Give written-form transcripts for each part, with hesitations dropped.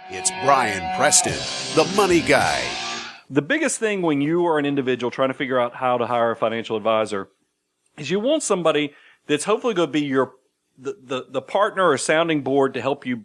It's Brian Preston, the money guy. The biggest thing when you are an individual trying to figure out how to hire a financial advisor is you want somebody that's hopefully going to be your the partner or sounding board to help you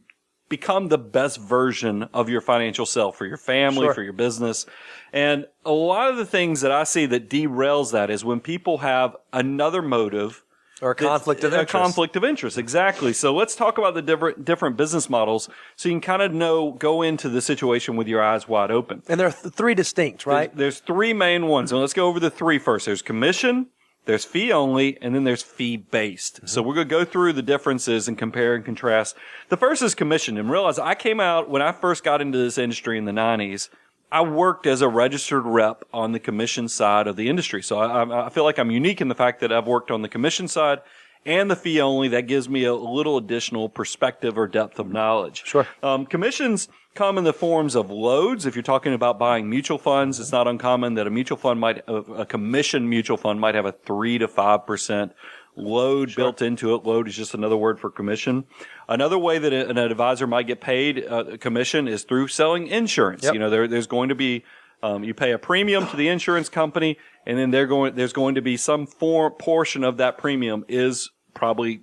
become the best version of your financial self for your family, Sure. for your business. And a lot of the things that I see that derails that is when people have another motive Or a conflict of interest. A conflict of interest, exactly. So let's talk about the different business models so you can kind of go into the situation with your eyes wide open. And there are three distinct, right? There's three main ones. And let's go over the three first. There's commission, there's fee only, and then there's fee based. Mm-hmm. So we're going to go through the differences and compare and contrast. The first is commission. And realize I came out when I first got into this industry in the 90s. I worked as a registered rep on the commission side of the industry. So I feel like I'm unique in the fact that I've worked on the commission side and the fee only. That gives me a little additional perspective or depth of knowledge. Sure. Commissions come in the forms of loads. If you're talking about buying mutual funds, it's not uncommon that a commission mutual fund might have a 3 to 5% load built into it. Load is just another word for commission. Another way that an advisor might get paid commission is through selling insurance. Yep. You know, there's going to be you pay a premium to the insurance company, and then there's going to be some portion of that premium is probably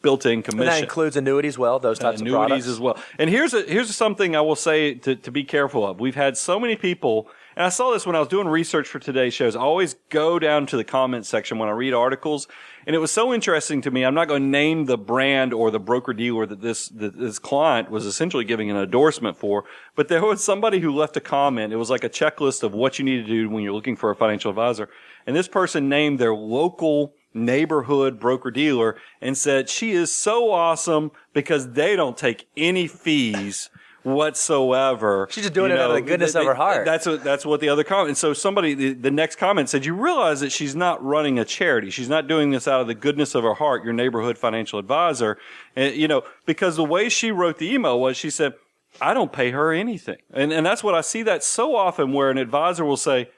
built-in commission. And that includes annuities as well, those types of products. Annuities as well. And here's something I will say to be careful of. We've had so many people, and I saw this when I was doing research for today's shows. I always go down to the comments section when I read articles, and it was so interesting to me. I'm not going to name the brand or the broker-dealer that this client was essentially giving an endorsement for, but there was somebody who left a comment. It was like a checklist of what you need to do when you're looking for a financial advisor. And this person named their local neighborhood broker-dealer and said, she is so awesome because they don't take any fees whatsoever. She's just doing it out of the goodness of her heart. That's what the other comment. And so somebody, the next comment said, you realize that she's not running a charity. She's not doing this out of the goodness of her heart, your neighborhood financial advisor. And, because the way she wrote the email was, she said, I don't pay her anything. And that's what I see that so often where an advisor will say,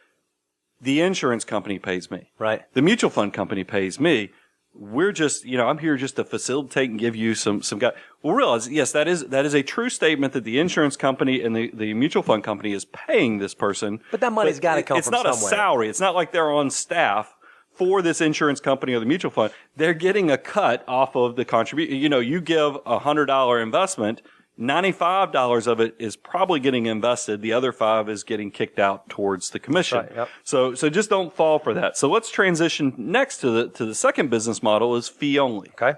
the insurance company pays me. Right. The mutual fund company pays me. We're just, I'm here just to facilitate and give you some guide. Well, realize, yes, that is a true statement that the insurance company and the mutual fund company is paying this person. But that money's got to come from somewhere. It's not a salary. It's not like they're on staff for this insurance company or the mutual fund. They're getting a cut off of the contribution. You give a $100 investment, $95 of it is probably getting invested. The other $5 is getting kicked out towards the commission. Right, yep. So just don't fall for that. So let's transition next to the second business model is fee only. Okay.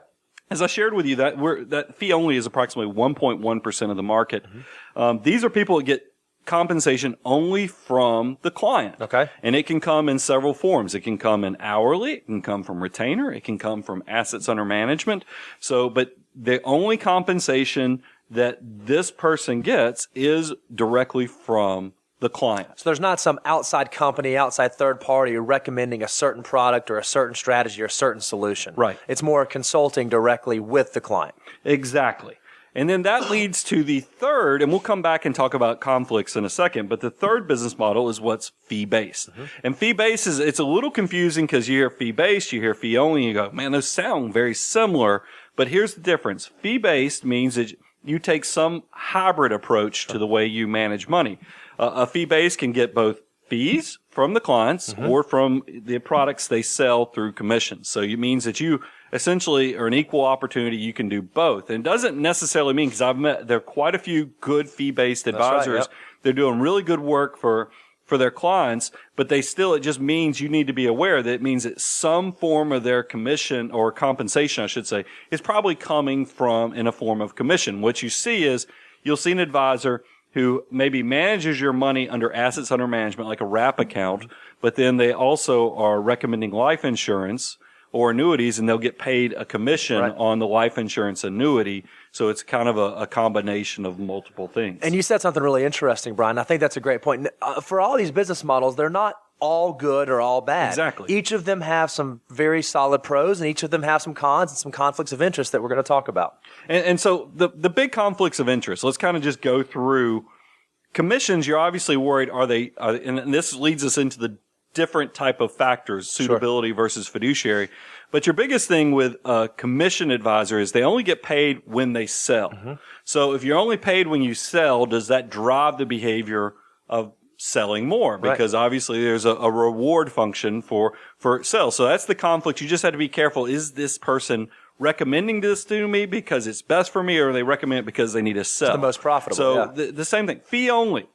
As I shared with you, that fee only is approximately 1.1% of the market. Mm-hmm. These are people that get compensation only from the client. Okay. And it can come in several forms. It can come in hourly. It can come from retainer. It can come from assets under management. But the only compensation that this person gets is directly from the client. So there's not some outside company, outside third party recommending a certain product or a certain strategy or a certain solution. Right. It's more consulting directly with the client. Exactly. And then that leads to the third, and we'll come back and talk about conflicts in a second, but the third business model is what's fee-based. Mm-hmm. And fee-based it's a little confusing because you hear fee-based, you hear fee only, and you go, man, those sound very similar. But here's the difference. Fee-based means that you take some hybrid approach to the way you manage money. A fee base can get both fees from the clients mm-hmm. or from the products they sell through commissions. So it means that you essentially are an equal opportunity. You can do both. And it doesn't necessarily mean, because there are quite a few good fee-based advisors. Right, yep. They're doing really good work for their clients, but it just means you need to be aware that it means that some form of their commission or compensation, I should say, is probably coming from in a form of commission. What you see is you'll see an advisor who maybe manages your money under assets under management, like a wrap account, but then they also are recommending life insurance or annuities, and they'll get paid a commission right. on the life insurance annuity. So it's kind of a combination of multiple things. And you said something really interesting, Brian. I think that's a great point. For all these business models, they're not all good or all bad. Exactly. Each of them have some very solid pros, and each of them have some cons and some conflicts of interest that we're going to talk about. And so the big conflicts of interest, let's kind of just go through commissions. You're obviously worried, and this leads us into different type of factors, suitability versus fiduciary. But your biggest thing with a commission advisor is they only get paid when they sell. So if you're only paid when you sell, does that drive the behavior of selling more? Because obviously there's a reward function for sales. So that's the conflict. You just have to be careful. Is this person recommending this to me because it's best for me, or they recommend it because they need to sell? It's the most profitable. So the same thing. Fee only,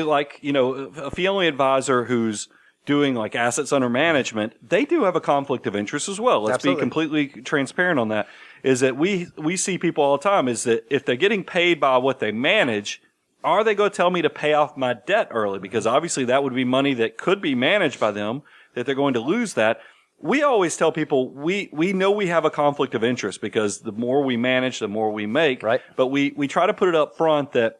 like, a fee only advisor who's doing like assets under management, they do have a conflict of interest as well. Let's be completely transparent on that. Is that we see people all the time is that if they're getting paid by what they manage, are they going to tell me to pay off my debt early? Because obviously that would be money that could be managed by them, that they're going to lose that. We always tell people we know we have a conflict of interest because the more we manage, the more we make. Right. But we try to put it up front that,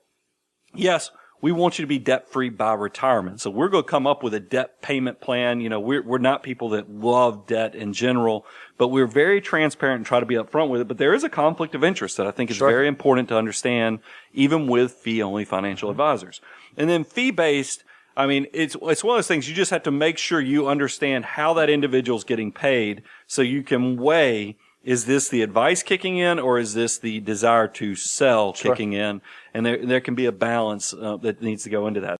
yes, we want you to be debt-free by retirement. So we're going to come up with a debt payment plan. We're not people that love debt in general, but we're very transparent and try to be upfront with it. But there is a conflict of interest that I think is very important to understand, even with fee-only financial advisors. And then fee-based, I mean, it's one of those things you just have to make sure you understand how that individual's getting paid so you can weigh, is this the advice kicking in, or is this the desire to sell kicking in? And there can be a balance that needs to go into that.